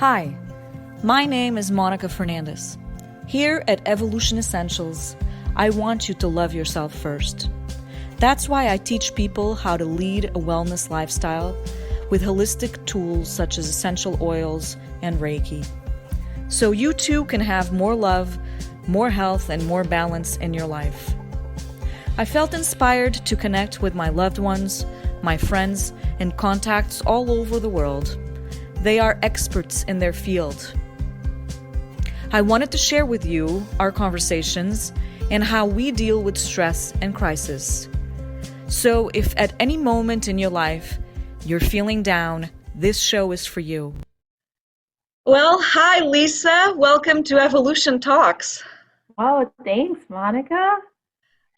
Hi, my name is Monica Fernandez. Here at Evolution Essentials, I want you to love yourself first. That's why I teach people how to lead a wellness lifestyle with holistic tools such as essential oils and Reiki. So you too can have more love, more health, and more balance in your life. I felt inspired to connect with my loved ones, my friends, and contacts all over the world. They are experts in their field. I wanted to share with you our conversations and how we deal with stress and crisis. So if at any moment in your life you're feeling down, this show is for you. Well, hi, Lisa. Welcome to Evolution Talks. Oh, thanks, Monica.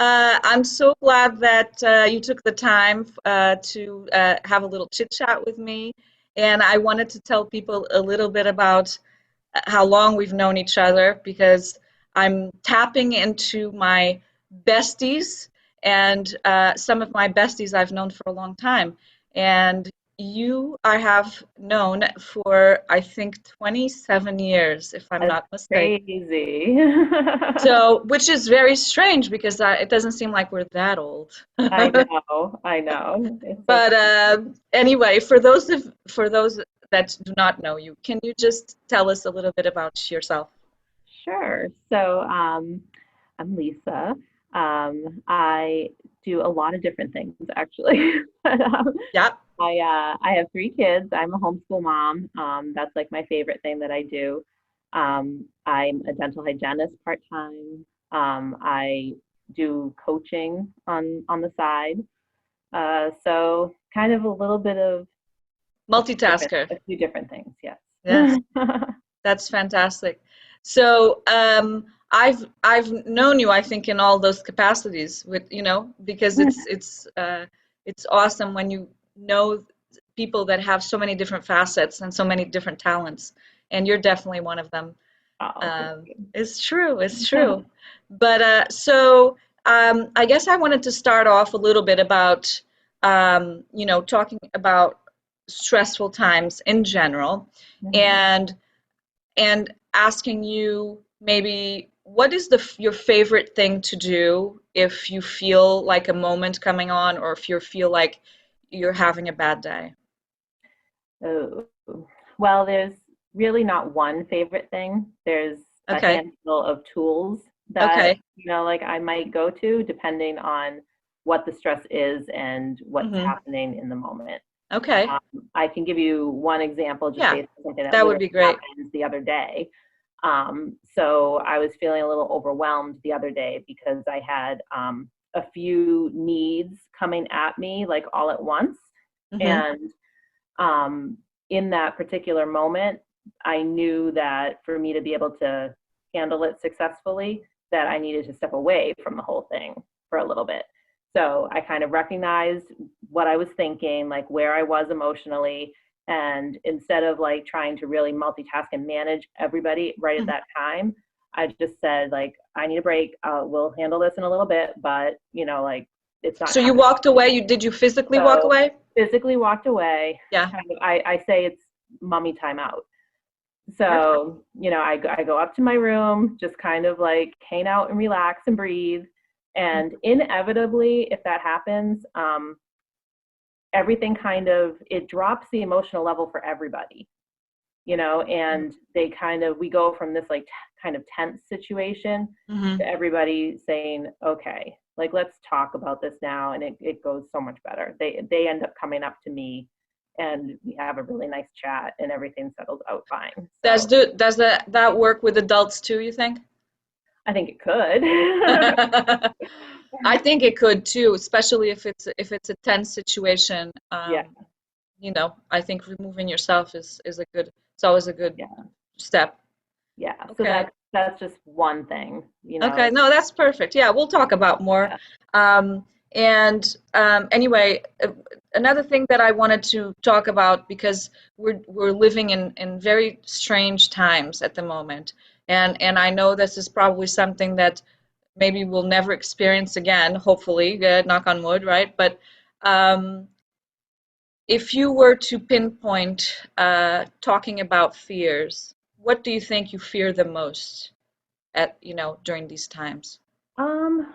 I'm so glad that you took the time to have a little chit chat with me. And I wanted to tell people a little bit about how long we've known each other because I'm tapping into my besties and some of my besties I've known for a long time. And you I have known for, I think, 27 years, if I'm That's not mistaken. crazy. So, which is very strange because it doesn't seem like we're that old. I know, I know. It's so But crazy. anyway, for those that do not know you, can you just tell us a little bit about yourself? Sure. I'm Lisa. I do a lot of different things, actually. But Yeah. I have three kids. I'm a homeschool mom. That's like my favorite thing that I do. I'm a dental hygienist part-time. I do coaching on the side. So kind of a little bit of Multitasker. a few different things, yes. Yes, that's fantastic. So I've known you, I think, in all those capacities with because it's awesome when you know people that have so many different facets and so many different talents, and you're definitely one of them. Oh, thank It's true, it's true. you. But I guess I wanted to start off a little bit about, talking about stressful times in general, Mhm. and asking you maybe what is your favorite thing to do if you feel like a moment coming on, or if you feel like you're having a bad day. Oh, well, there's really not one favorite thing. There's a Okay, handful of tools that, okay, like I might go to depending on what the stress is and what's mm-hmm. happening in the moment. Okay, I can give you one example just yeah, based on something that that would literally be great. happened the other day. So I was feeling a little overwhelmed the other day because I had a few needs coming at me like all at once. Mm-hmm. And um, in that particular moment, I knew that for me to be able to handle it successfully, that I needed to step away from the whole thing for a little bit. So I kind of recognized what I was thinking, like where I was emotionally. And instead of like trying to really multitask and manage everybody right at that time, I just said, like, I need a break. We'll handle this in a little bit, but like it's not So you happening. walked away. Did you physically walk So away? physically walked away. Yeah. Kind of, I say it's mommy timeout. Perfect. So, I go up to my room, just kind of like hang out and relax and breathe. And inevitably, if that happens, everything kind of, it drops the emotional level for everybody, and we go from this like kind of tense situation Mm-hmm. to everybody saying, okay, like let's talk about this now. And it goes so much better. They end up coming up to me and we have a really nice chat and everything settles out fine. So Does that work with adults too, you think? I think it could. I think it could too, especially if it's a tense situation. Yeah, I think removing yourself is a good. It's always a good yeah, step. yeah. So Okay. that's just one thing, Okay. No, that's perfect. Yeah, we'll talk about more. yeah. And anyway, another thing that I wanted to talk about because we're living in very strange times at the moment, and I know this is probably something that maybe we'll never experience again. Hopefully, knock on wood, right? But um, if you were to pinpoint talking about fears, what do you think you fear the most during these times? Um,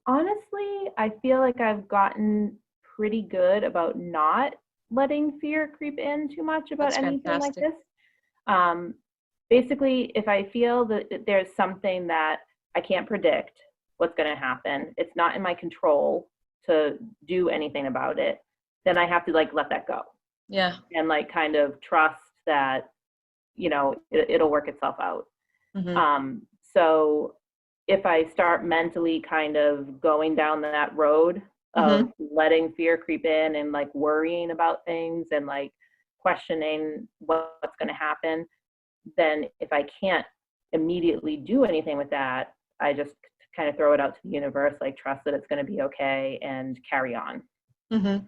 Honestly, I feel like I've gotten pretty good about not letting fear creep in too much about That's anything like fantastic. this. Um, Basically, if I feel that there's something that I can't predict what's going to happen, it's not in my control to do anything about it, then I have to like let that go Yeah. and like kind of trust that, it'll work itself out. Hmm. So if I start mentally kind of going down that road of Hmm. letting fear creep in and like worrying about things and like questioning what's going to happen, then if I can't immediately do anything with that, I just kind of throw it out to the universe, like trust that it's going to be okay and carry on. Hmm.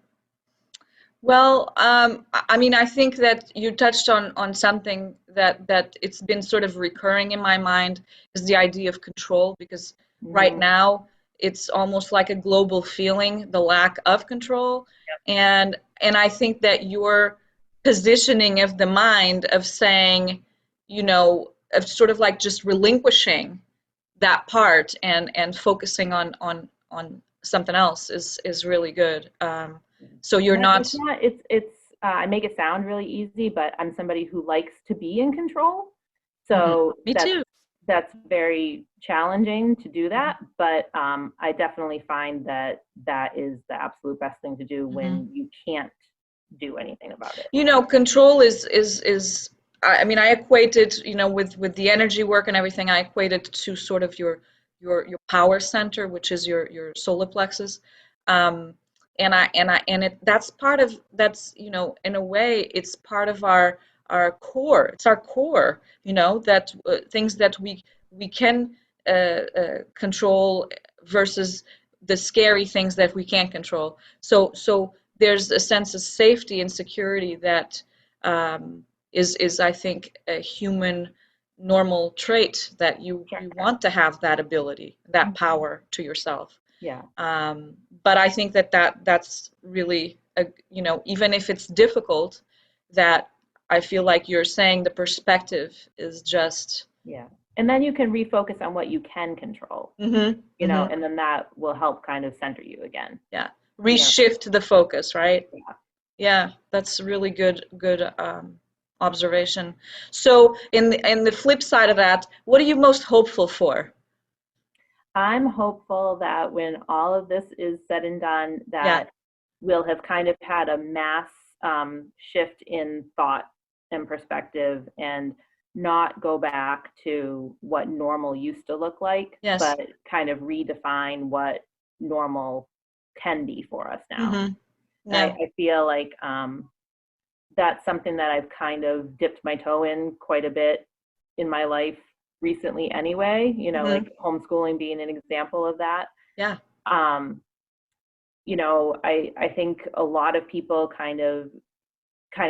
Well, I mean, I think that you touched on something that it's been sort of recurring in my mind is the idea of control, because right Mm-hmm. now it's almost like a global feeling, the lack of control. And I think that your positioning of the mind of saying, of sort of like just relinquishing that part and focusing on something else is really good. So you're And it's not. not, I make it sound really easy, but I'm somebody who likes to be in control. Mhm. So Me that's, too. that's very challenging to do Mhm. that. But I definitely find that that is the absolute best thing to do Mhm. when you can't do anything about it. Control is I mean, I equated, with the energy work and everything, I equated to sort of your power center, which is your solar plexus. Um, and it that's part of that's, in a way, it's part of our core. It's our core, that things that we can control versus the scary things that we can't control. So there's a sense of safety and security that um, is I think a human normal trait, that you Sure. want to have that ability, that Mhm. power to yourself. Yeah. But I think that's really even if it's difficult, that I feel like you're saying the perspective is just. Yeah. And then you can refocus on what you can control, Hmm. Hmm. and then that will help kind of center you again. Yeah, You know, reshift the focus, right? yeah. Yeah, that's a really good observation. So in the flip side of that, what are you most hopeful for? I'm hopeful that when all of this is said and done, Yeah. that we'll have kind of had a mass shift in thought and perspective and not go back to what normal used to look like, Yes. but kind of redefine what normal can be for us now. Mm-hmm. And Yeah. I feel like that's something that I've kind of dipped my toe in quite a bit in my life recently anyway, Mm-hmm. like homeschooling being an example of that. Yeah. Um, I think a lot of people kind of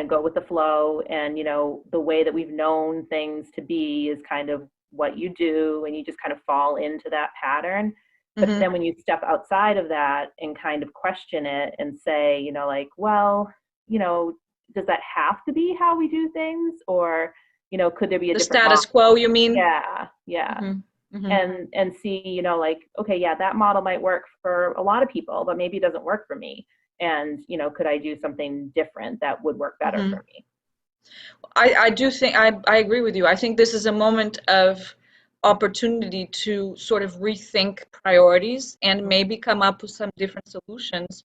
go with the flow, and the way that we've known things to be is kind of what you do, and you just kind of fall into that pattern. But Mm-hmm. then when you step outside of that and kind of question it and say, like, well, you know does that have to be how we do things, or could there be a The different status model? quo, you mean? Yeah, yeah. Mm-hmm. Mm-hmm. And see, like, okay, yeah, that model might work for a lot of people, but maybe it doesn't work for me. And could I do something different that would work better Mm-hmm. for me? I do think I agree with you. I think this is a moment of opportunity to sort of rethink priorities and maybe come up with some different solutions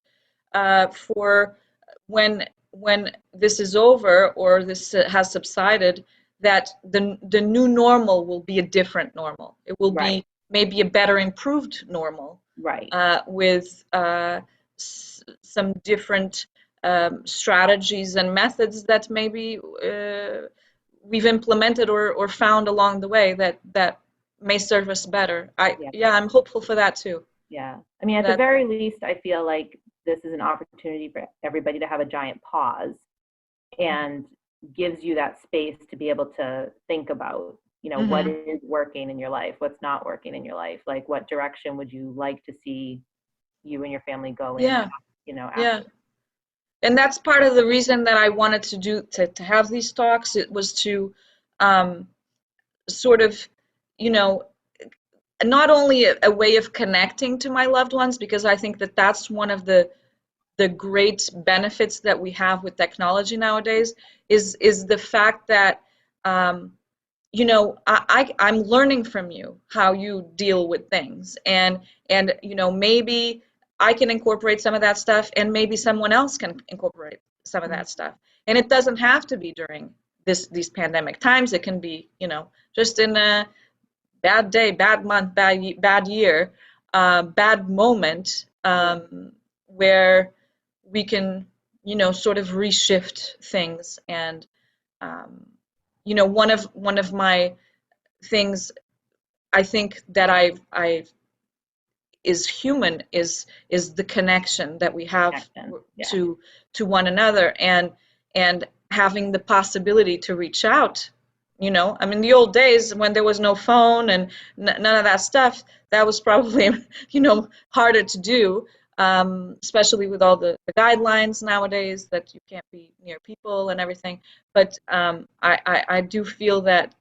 for when this is over or this has subsided, that the new normal will be a different normal. It will Right, be maybe a better improved normal right. with some different strategies and methods that maybe we've implemented or found along the way that may serve us better. Yeah, Yeah, I'm hopeful for that too. yeah. I mean, at the That. very least, I feel like this is an opportunity for everybody to have a giant pause, and gives you that space to be able to think about, what Mm-hmm. is working in your life, what's not working in your life, like what direction would you like to see you and your family go in, Yeah, yeah. after. and that's part of the reason that I wanted to have these talks. It was to um, sort of, you know, not only a way of connecting to my loved ones, because I think that that's one of the great benefits that we have with technology nowadays is the fact that um, I'm learning from you how you deal with things, and maybe I can incorporate some of that stuff, and maybe someone else can incorporate some of that stuff. And it doesn't have to be during these pandemic times. It can be, just in a bad day, bad month, bad year, bad moment, where we can, sort of reshift things. And one of my things I think that I is human is the connection that we have Connection. Yeah. to one another, and having the possibility to reach out. I mean, the old days when there was no phone and none of that stuff, that was probably harder to do, especially with all the guidelines nowadays that you can't be near people and everything. But I do feel that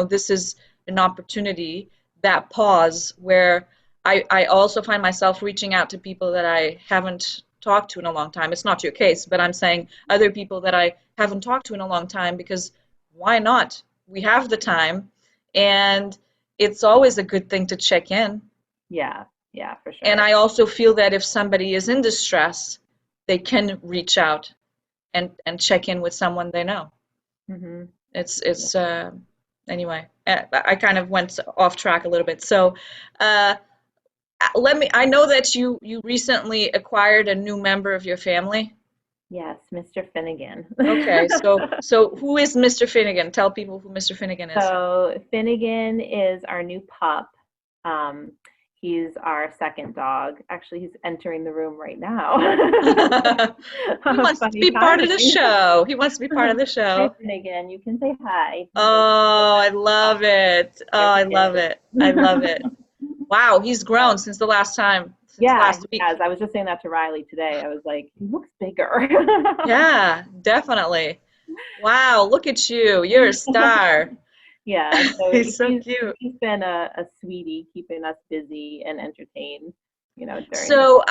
this is an opportunity, that pause where I also find myself reaching out to people that I haven't talked to in a long time. It's not your case, but I'm saying other people that I haven't talked to in a long time, because why not? We have the time, and it's always a good thing to check in. Yeah, yeah, for sure. And I also feel that if somebody is in distress, they can reach out and check in with someone they know. Mm-hmm. It's anyway, I kind of went off track a little bit. So I know that you recently acquired a new member of your family. Yes, Mr. Finnegan. Okay, so who is Mr. Finnegan? Tell people who Mr. Finnegan is. So Finnegan is our new pup. Um, he's our second dog. Actually, he's entering the room right now. He wants to be part of the show. He wants to be part of the Hi, show. Finnegan. You can say hi. Oh, I love it. Oh, I love it. I love it. Wow, he's grown since the last time, since Yeah, last he week. has. I was just saying that to Riley today. I was like, he looks bigger. Yeah, definitely. Wow, look at you. You're a star. Yeah, so He's so cute. he's been a sweetie, keeping us busy and entertained, during this. So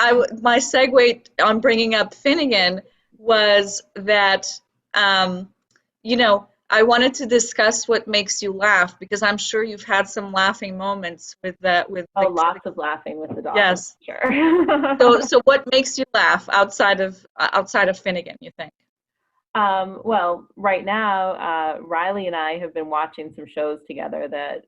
my segue on bringing up Finnegan was that, um, I wanted to discuss what makes you laugh, because I'm sure you've had some laughing moments with that, with Oh, lots of laughing with the dog. yes. Sure. So what makes you laugh outside of Finnegan, you think? Well, right now, Riley and I have been watching some shows together that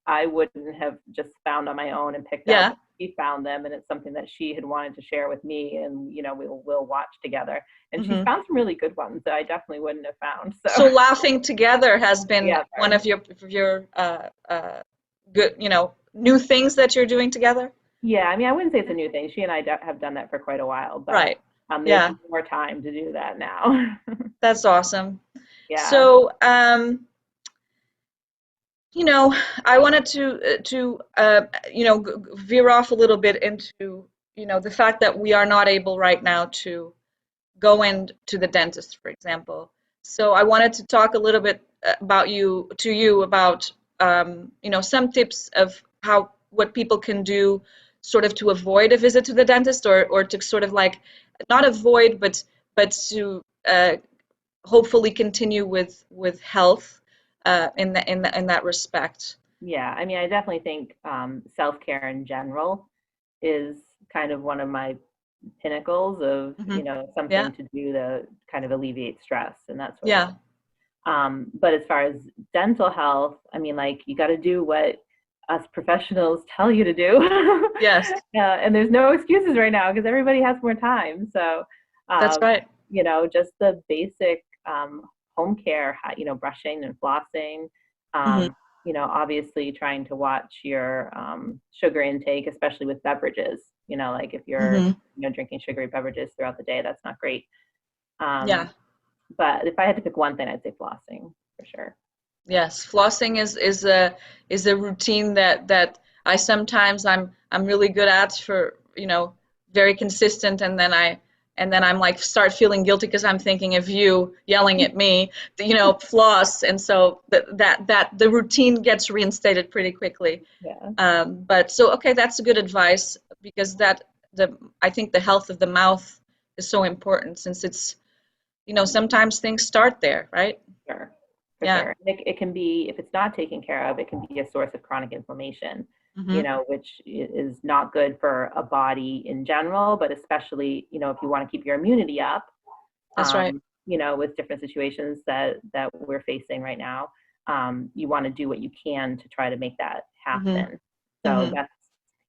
I wouldn't have just found on my own and picked Yeah. out. She found them, and it's something that she had wanted to share with me, and we'll watch together. And she's found some really good ones that I definitely wouldn't have found. So laughing together has been Yeah. one of your good, new things that you're doing together? Yeah, I mean, I wouldn't say it's a new thing. She and I have done that for quite a while, but Right. there's Yeah. more time to do that now. That's awesome. Yeah. So, I wanted to veer off a little bit into, the fact that we are not able right now to go into the dentist, for example. So I wanted to talk a little bit about about, some tips of what people can do sort of to avoid a visit to the dentist, or to sort of like not avoid, but to hopefully continue with health in that respect. Yeah, I mean, I definitely think self-care in general is kind of one of my pinnacles of, something Yeah. to do to kind of alleviate stress and that sort of Yeah. thing. But as far as dental health, I mean, like, you got to do what us professionals tell you to do. Yes. And there's no excuses right now because everybody has more time. So, That's right. just the basic home care, brushing and flossing. Obviously trying to watch your sugar intake, especially with beverages. Like if you're drinking sugary beverages throughout the day, that's not great. Yeah. But if I had to pick one thing, I'd say flossing for sure. Yes, flossing is a routine that I sometimes I'm really good at, for very consistent, and then and then I'm like start feeling guilty because I'm thinking of you yelling at me, floss, and so that the routine gets reinstated pretty quickly. Yeah. But so okay, that's good advice because I think the health of the mouth is so important since it's sometimes things start there, right? Sure. For Yeah. sure. It can be, if it's not taken care of, it can be a source of chronic inflammation, Hmm. which is not good for a body in general, but especially, if you want to keep your immunity up, That's right. with different situations that we're facing right now, you want to do what you can to try to make that Hmm. happen. So Hmm.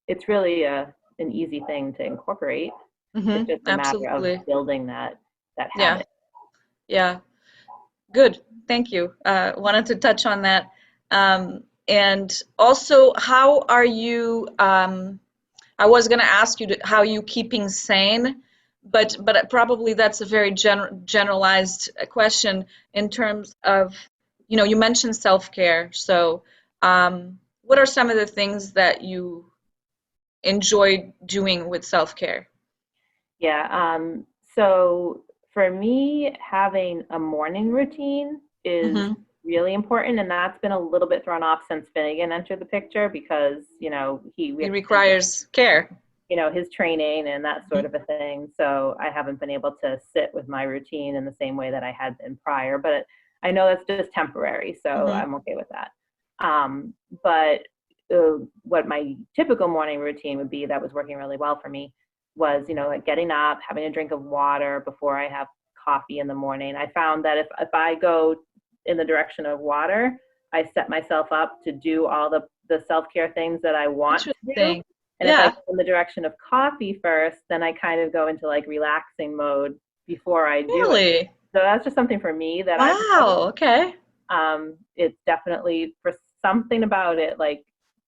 it's really an easy thing to incorporate. Hmm. It's just a matter of Absolutely. building that Yeah. habit. Yeah. Good. Thank you. Wanted to touch on that. And also, how are you? I was going to ask you how you keeping sane, but probably that's a very generalized question in terms of, you mentioned self-care. So, what are some of the things that you enjoy doing with self-care? Yeah. So for me, having a morning routine is Hmm. really important, and that's been a little bit thrown off since Finnegan entered the picture because we It have to send him, requires care. his training and that sort Hmm. of a thing. So I haven't been able to sit with my routine in the same way that I had been prior, but I know that's just temporary, so Hmm. I'm okay with that. But what my typical morning routine would be that was working really well for me was, like getting up, having a drink of water before I have coffee in the morning. I found that if I go in the direction of water, I set myself up to do all the self-care things that I want to do. Interesting. And if I Yeah. go in the direction of coffee first, then I kind of go into like relaxing mode before I do it. Really? So that's just something for me that I've noticed. Wow. Okay. It's definitely, for something about it, like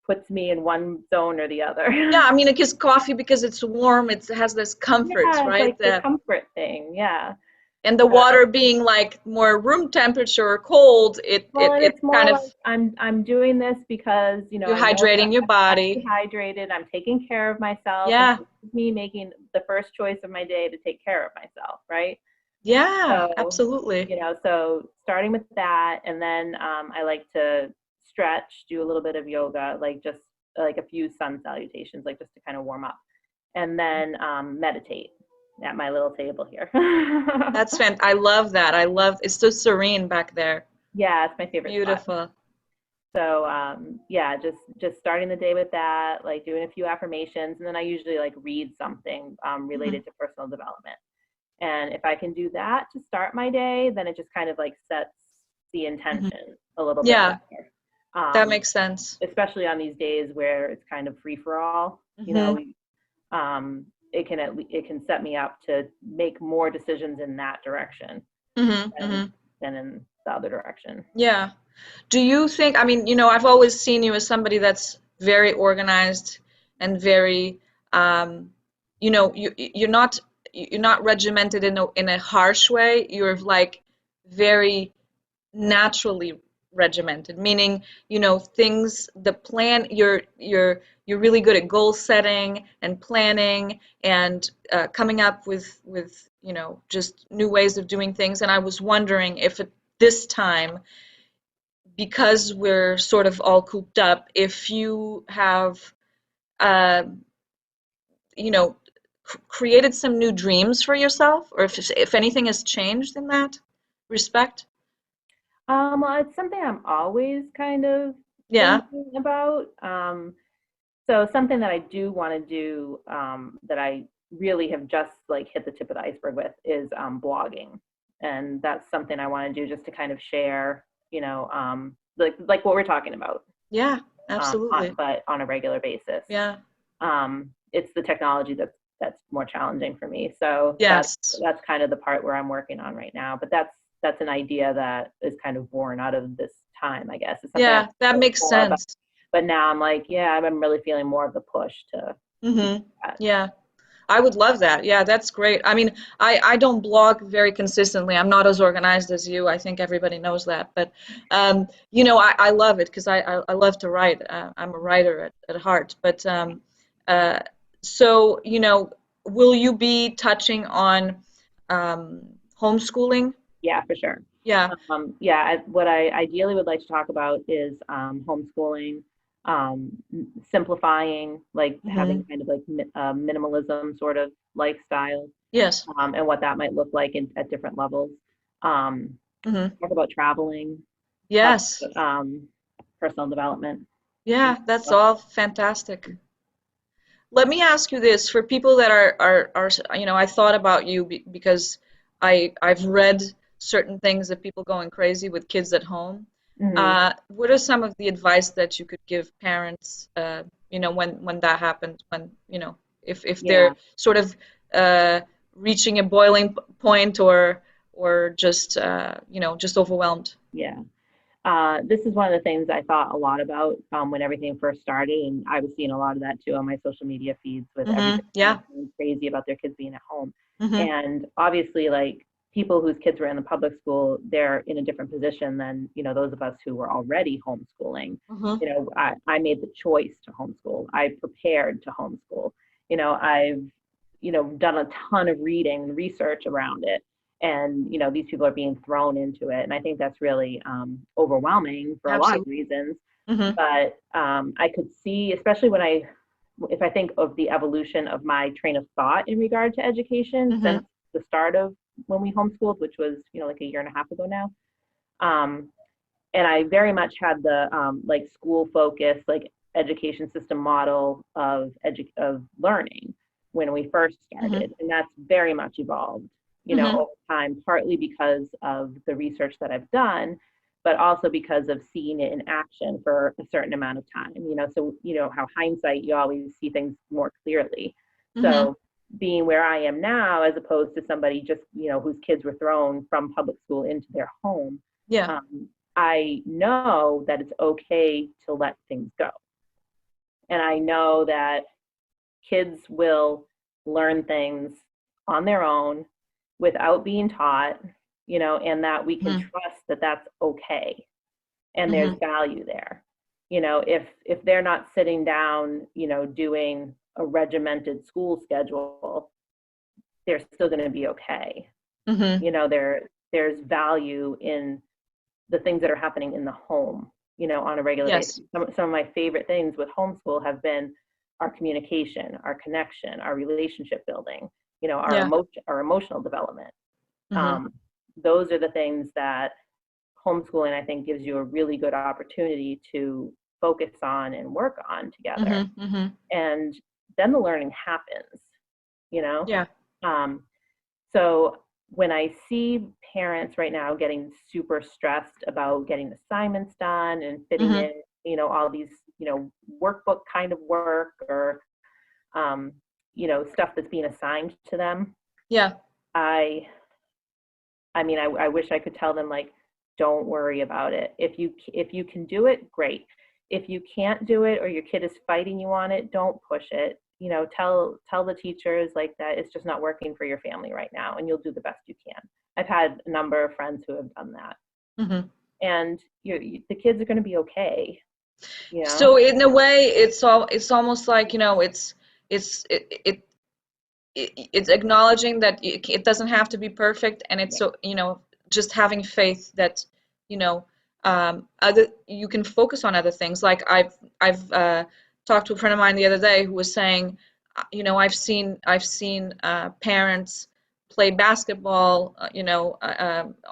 puts me in one zone or the other. Yeah, I mean, because coffee, because it's warm, it has this comfort, Yeah, it's right? like the comfort thing. Yeah. And the Uh, water being like more room temperature or cold, well, and it it's more kind like of I'm doing this because you're I know that hydrating your I'm body. hydrated. I'm taking care of myself, and Yeah. this is me making the first choice of my day to take care of myself, right? Yeah, So, absolutely. so starting with that, and then I like to stretch, do a little bit of yoga, like just like a few sun salutations, like just to kind of warm up, and then meditate at my little table here. That's I love that. I love it's so serene back there. Yeah, it's my favorite spot. Beautiful. So yeah, just starting the day with that, like doing a few affirmations, and then I usually like read something Hmm. related to personal development. And if I can do that to start my day, then it just kind of like sets the Hmm. intention a little bit Yeah, better. that Um, makes sense. Especially on these days where it's kind of free for all, Hmm. it can set me up to make more decisions in that direction Hmm. than Hmm. than in the other direction. Yeah. Do you think, I mean, I've always seen you as somebody that's very organized and very, um, you're not regimented in a harsh way. You're like very naturally regimented, meaning, things, the plan, you're really good at goal setting and planning and coming up with, just new ways of doing things. And I was wondering if at this time, because we're sort of all cooped up, if you have, uh, you know, created some new dreams for yourself, or if anything has changed in that respect. Well, it's something I'm always kind of Yeah. thinking about. So something that I do want to do, that I really have just like hit the tip of the iceberg with, is blogging, and that's something I want to do just to kind of share, like what we're talking about, Yeah. Absolutely. but on a regular basis. Yeah. It's the technology that's more challenging for me. So Yes. that's kind of the part where I'm working on right now. But that's an idea that is kind of born out of this time, I guess. It's something I've Yeah, that thought makes before, sense. but now I'm like, yeah, I'm really feeling more of the push to do Mm-hmm. that. Yeah. I would love that. Yeah, that's great. I mean, I don't blog very consistently. I'm not as organized as you. I think everybody knows that. But, I love it because I love to write. I'm a writer at heart. But uh, so, will you be touching on homeschooling? Yeah, for sure. Yeah. What I ideally would like to talk about is homeschooling, simplifying, like having Hmm. kind of like minimalism sort of lifestyle, Yes. and what that might look like at different levels. Um, Hmm. talk about traveling, talk Yes. about personal development. Yeah, that's all fantastic. Let me ask you this, for people that are I thought about you because I've read certain things of people going crazy with kids at home. Hmm. What are some of the advice that you could give parents, when that happens, when, if they're Yeah, sort of reaching a boiling point, or just just overwhelmed? yeah. This is one of the things I thought a lot about when everything first started, and I was seeing a lot of that too on my social media feeds with everybody kind of Yeah. going crazy about their kids being at home. Hmm. And obviously, like people whose kids were in the public school, they're in a different position than those of us who were already homeschooling. Hmm. I made the choice to homeschool. I prepared to homeschool. I've done a ton of reading and research around it, and these people are being thrown into it, and I think that's really overwhelming for a lot of Absolutely. reasons. Hmm. But I could see, especially if I think of the evolution of my train of thought in regard to education Hmm. since the start of when we homeschooled, which was like a year and a half ago now. um, and I very much had the like school focus, like education system model of learning when we first Hmm. started, and that's very much evolved, Hmm. over time, partly because of the research that I've done, but also because of seeing it in action for a certain amount of time. So how hindsight, you always see things more clearly. Hmm. So being where I am now, as opposed to somebody just whose kids were thrown from public school into their home, Yeah. um, I know that it's okay to let things go. And I know that kids will learn things on their own without being taught, and that we can Hmm. trust that that's okay and there's Hmm. value there. If they're not sitting down, doing a regimented school schedule, they're still going to be okay. Hmm. There's value in the things that are happening in the home, on a regular basis. Yes. Some of my favorite things with homeschool have been our communication, our connection, our relationship building, Yeah. our emotional development. Hmm. Um, those are the things that homeschooling, I think, gives you a really good opportunity to focus on and work on together. Hmm. Hmm. And then the learning happens, you know? Yeah. Um, so when I see parents right now getting super stressed about getting assignments done and fitting Hmm. in, all these, workbook kind of work, or, stuff that's being assigned to them, Yeah. I, I mean, I wish I could tell them, like, don't worry about it. If you can do it, great. If you can't do it, or your kid is fighting you on it, don't push it. Tell the teachers like that it's just not working for your family right now, and you'll do the best you can. I've had a number of friends who have done that, Hmm. and the kids are going to be okay. You know? So in a way, it's almost like, it's it's acknowledging that it doesn't have to be perfect, and it's, Yeah. so, just having faith that, you know other you can focus on other things. Like I've talked to a friend of mine the other day who was saying, I've seen parents play basketball,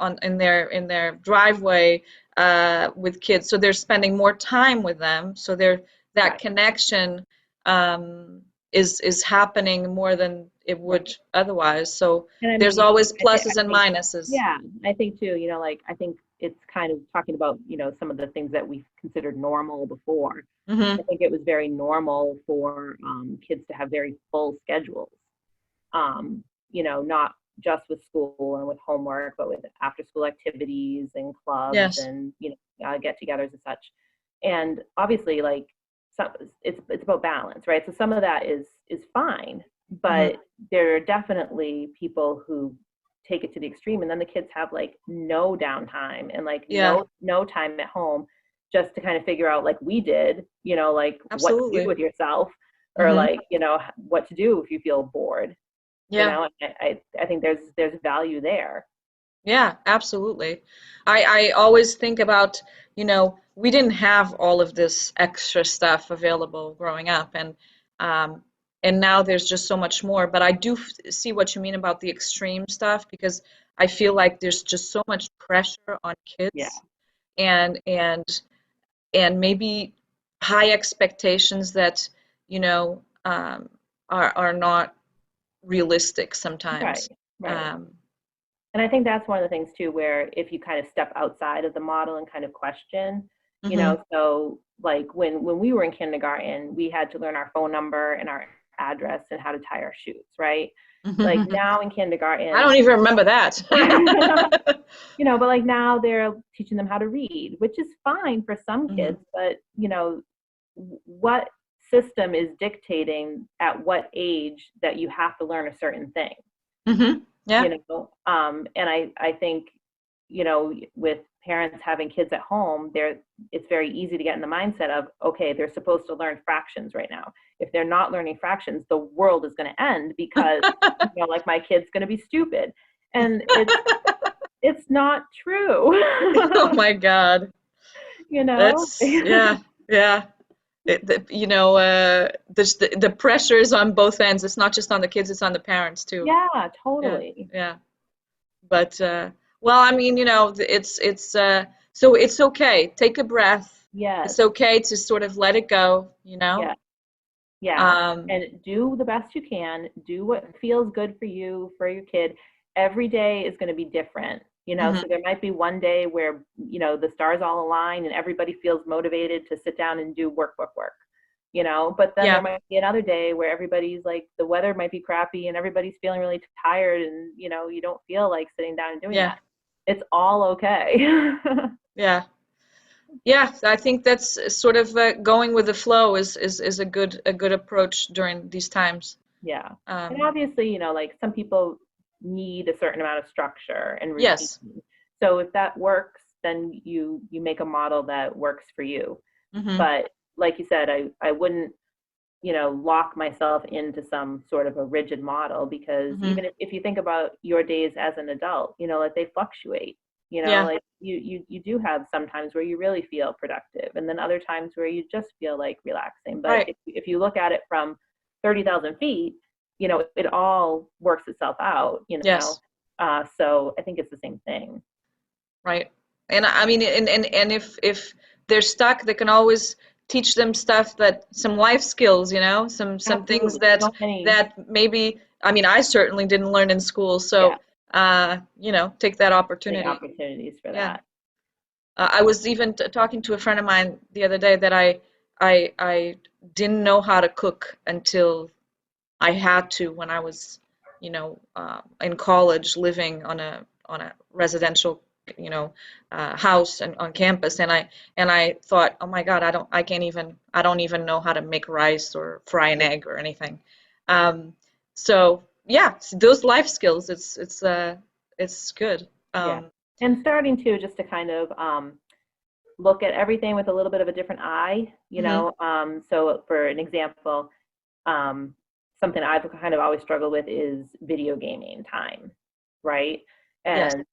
on in their driveway, with kids, so they're spending more time with them, so that Right. connection, um, is happening more than it would Right. otherwise. So And I mean, there's always I pluses and think, minuses. yeah, I think too, like, I think it's kind of talking about, some of the things that we considered normal before. I Hmm. think it was very normal for kids to have very full schedules, not just with school and with homework, but with after school activities and clubs Yes. and, get-togethers and such. And obviously, like, some, it's about balance, right? So some of that is fine, Hmm. but there are definitely people who take it to the extreme, and then the kids have like no downtime and like Yeah, no time at home, just to kind of figure out, like we did, like what to do absolutely. with yourself. or Mm-hmm. like, what to do if you feel bored, Yeah. I think there's value there. Yeah, absolutely. I always think about, we didn't have all of this extra stuff available growing up, um, and now there's just so much more. But I do see what you mean about the extreme stuff, because I feel like there's just so much pressure on Yeah. kids, and and and maybe high expectations that, you know, um, are not realistic Right. sometimes. Right. Um, And I think that's one of the things too, where if you kind of step outside of the model and kind of question, mhm. so like when we were in kindergarten, we had to learn our phone number and our address and how to tie our shoes, right? Like now in I kindergarten, don't even remember that. but like now they're teaching them how to read, which is fine for some Hmm. kids, but what system is dictating at what age that you have to learn a certain thing? Hmm. Yeah. And I think with parents having kids at home, it's very easy to get in the mindset of, okay, they're supposed to learn fractions right now. If they're not learning fractions, the world is going to end because like my kid's going to be stupid, and it's not true. Oh my God. you know That's, yeah, yeah. The pressure is on both ends. It's not just on the kids, it's on the parents too. yeah, Yeah, totally. yeah. But well, I mean, so it's okay. Take a breath. Yes. It's okay to sort of let it go, you know? Yeah. Yeah, Um, and do the best you can. Do what feels good for you, for your kid. Every day is going to be different, mhm. so there might be one day where, the stars all align and everybody feels motivated to sit down and do work. But then there Yeah, might be another day where everybody's like, the weather might be crappy and everybody's feeling really tired and, you don't feel like sitting down and doing yeah, that. It's all okay. yeah. Yeah, I think that's sort of going with the flow is a good approach during these times. Yeah. And Um, obviously, like some people need a certain amount of structure and routine. yes. So if that works, then you make a model that works for you. Hmm. But like you said, I wouldn't, lock myself into some sort of a rigid model, because Hmm. even if you think about your days as an adult, like they fluctuate. Yeah, Like you do have some times where you really feel productive, and then other times where you just feel like relaxing. But right. if you look at it from 30,000 feet, it all works itself out. Yes, So I think it's the same thing. right. And I mean, and if they're stuck, they can always teach them stuff, that some life skills, some things Absolutely. that So many. that maybe, I mean, I certainly didn't learn in school, Yeah. so take that Many opportunity. opportunities for Yeah. that. I was even talking to a friend of mine the other day that I didn't know how to cook until I had to, when I was, in college, living on a residential, house and on campus, and I thought, oh my God, I don't even know how to make rice or fry an Yeah. egg or anything. Um, so yeah, those life skills, it's good. Yeah. Um, And starting to just to kind of look at everything with a little bit of a different eye. mhm. So for an example, um, something I've kind of always struggled with is video gaming time, right? Yes. And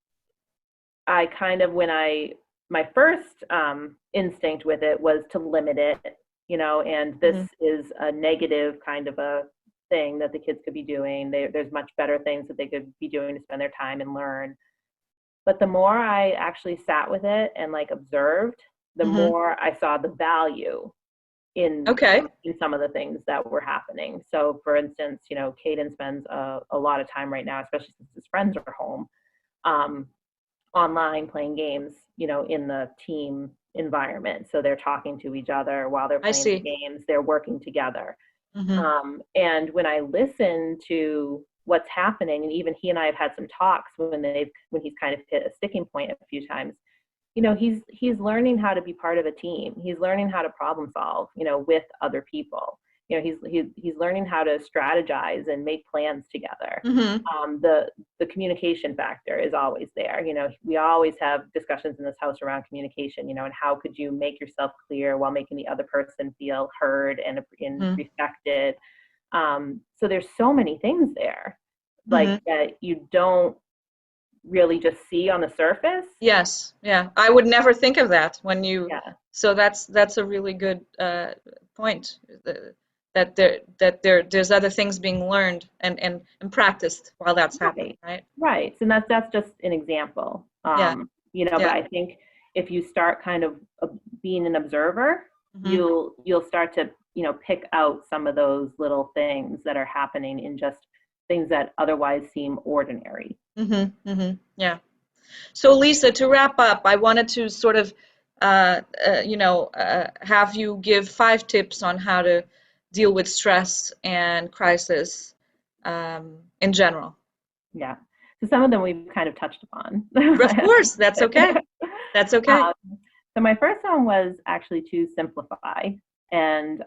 I kind of, my first instinct with it was to limit it, and this Mhm. is a negative kind of a thing that the kids could be doing. There's much better things that they could be doing to spend their time and learn. But the more I actually sat with it and like observed, the Mhm. more I saw the value in Okay. in some of the things that were happening. So for instance, Caden spends a lot of time right now, especially since his friends are home, um, online playing games, in the team environment. So they're talking to each other while they're I playing the see. games, they're working together. Mhm. And when I listen to what's happening, and even he and I have had some talks when he's kind of hit a sticking point a few times, he's learning how to be part of a team. He's learning how to problem solve, with other people. he's learning how to strategize and make plans together. Mm-hmm. The communication factor is always there. We always have discussions in this house around communication, and how could you make yourself clear while making the other person feel heard and respected. So there's so many things there, like that you don't really just see on the surface. Yes, yeah. I would never think of that when you. Yeah. So that's a really good point. There's other things being learned and practiced while that's happening, right? Right. So that's just an example. Yeah. But I think if you start kind of being an observer, you'll start to pick out some of those little things that are happening in just things that otherwise seem ordinary. Yeah. So Lisa, to wrap up, I wanted to sort of have you give 5 tips on how to deal with stress and crisis in general. Yeah. So some of them we've kind of touched upon. Of course, that's okay. That's okay. So my first one was actually to simplify. And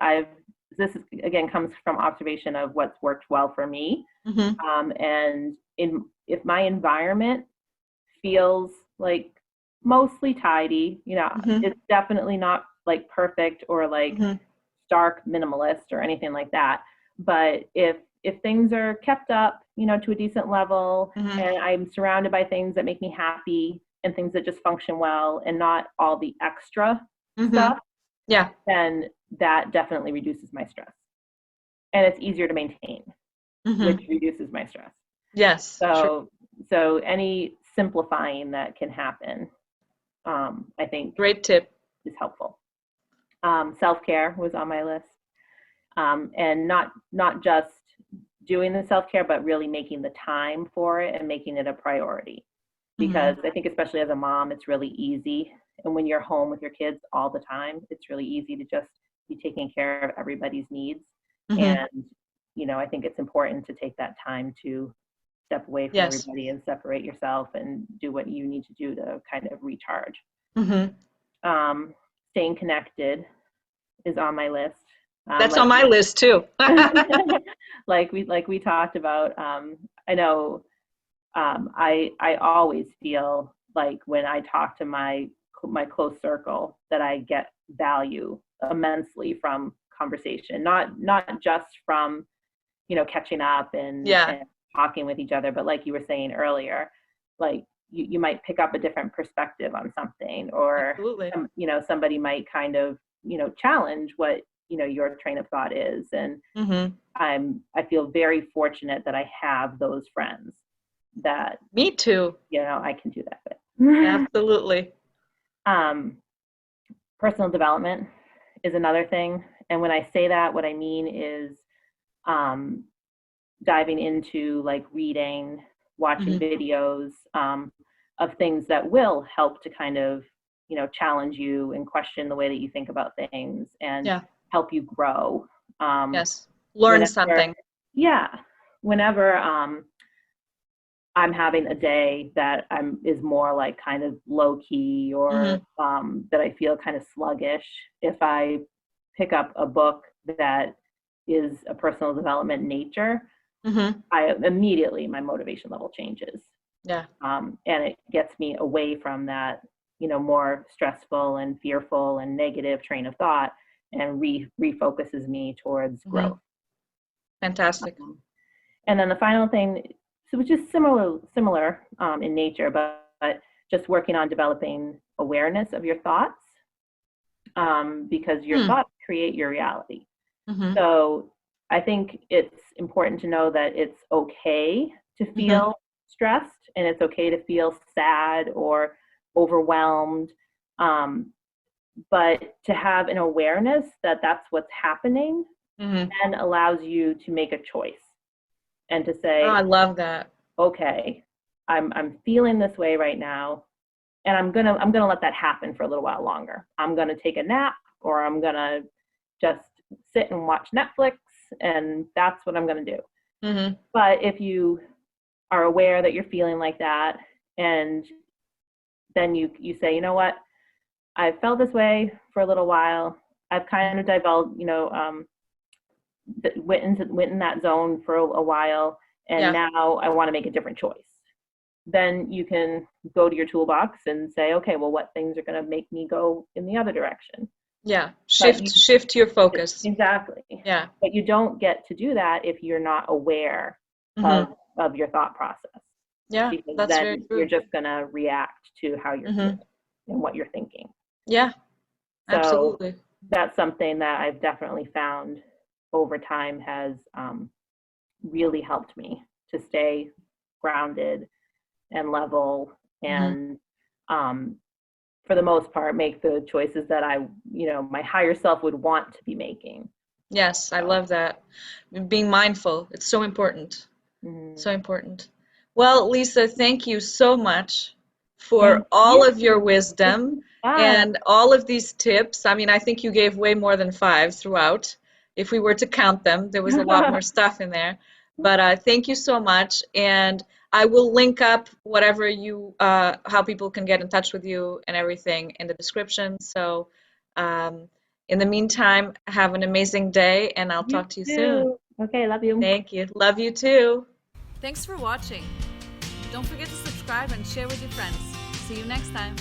this is, again, comes from observation of what's worked well for me. And if my environment feels like mostly tidy, it's definitely not like perfect or like stark minimalist or anything like that. But if things are kept up, to a decent level, and I'm surrounded by things that make me happy and things that just function well and not all the extra stuff, then that definitely reduces my stress. And it's easier to maintain, which reduces my stress. Yes. So any simplifying that can happen, I think great tip is helpful. Self-care was on my list. And not just doing the self-care, but really making the time for it and making it a priority. Because I think especially as a mom, it's really easy. And when you're home with your kids all the time, it's really easy to just be taking care of everybody's needs. And, I think it's important to take that time to step away from everybody and separate yourself and do what you need to do to kind of recharge. Staying connected is on my list. That's on my list too. like we talked about. I know I always feel like when I talk to my close circle that I get value immensely from conversation, not just from catching up and talking with each other, but like you were saying earlier, like you might pick up a different perspective on something, or somebody might kind of challenge what your train of thought is. And I feel very fortunate that I have those friends that me too I can do that with. Absolutely. Personal development is another thing, and when I say that, what I mean is diving into like reading, watching videos of things that will help to kind of challenge you and question the way that you think about things and help you grow. Learn something. Whenever I'm having a day that is more like kind of low key, or that I feel kind of sluggish, if I pick up a book that is a personal development nature, I immediately, my motivation level changes. And it gets me away from that, more stressful and fearful and negative train of thought, and refocuses me towards growth. Fantastic. And then the final thing, which is similar in nature, but just working on developing awareness of your thoughts, because your thoughts create your reality. So I think it's important to know that it's okay to feel stressed, and it's okay to feel sad or overwhelmed, but to have an awareness that that's what's happening then allows you to make a choice and to say, I love that. Okay, I'm feeling this way right now, and I'm gonna let that happen for a little while longer. I'm gonna take a nap, or I'm gonna just sit and watch Netflix, and that's what I'm gonna do. But if you are aware that you're feeling like that, and then you say, you know what, I've felt this way for a little while. I've kind of went in that zone for a while, and Yeah. now I want to make a different choice. Then you can go to your toolbox and say, okay, well, what things are going to make me go in the other direction? Yeah. But you, Shift your focus. exactly. Yeah. But you don't get to do that if you're not aware Mm-hmm. of your thought process, Yeah, because that's very then you're true. just going to react to how you're Mm-hmm. feeling and what you're thinking. Yeah, So absolutely. that's something that I've definitely found over time has really helped me to stay grounded and level, Mm-hmm. and um, for the most part make the choices that my higher self would want to be making. Yes, I So, love that. Being mindful, it's so important. mm-hmm. So important. Well, Lisa, thank you so much Thank for all you. of your This wisdom is fun. and all of these tips. I mean, I think you gave way more than five throughout. If we were to count them, there was a lot more stuff in there. But thank you so much. And I will link up whatever how people can get in touch with you and everything in the description. So, um, in the meantime, have an amazing day, and I'll You talk to you soon. too. Okay, love you. Thank you. Love you too. Thanks for watching. Don't forget to subscribe and share with your friends. See you next time.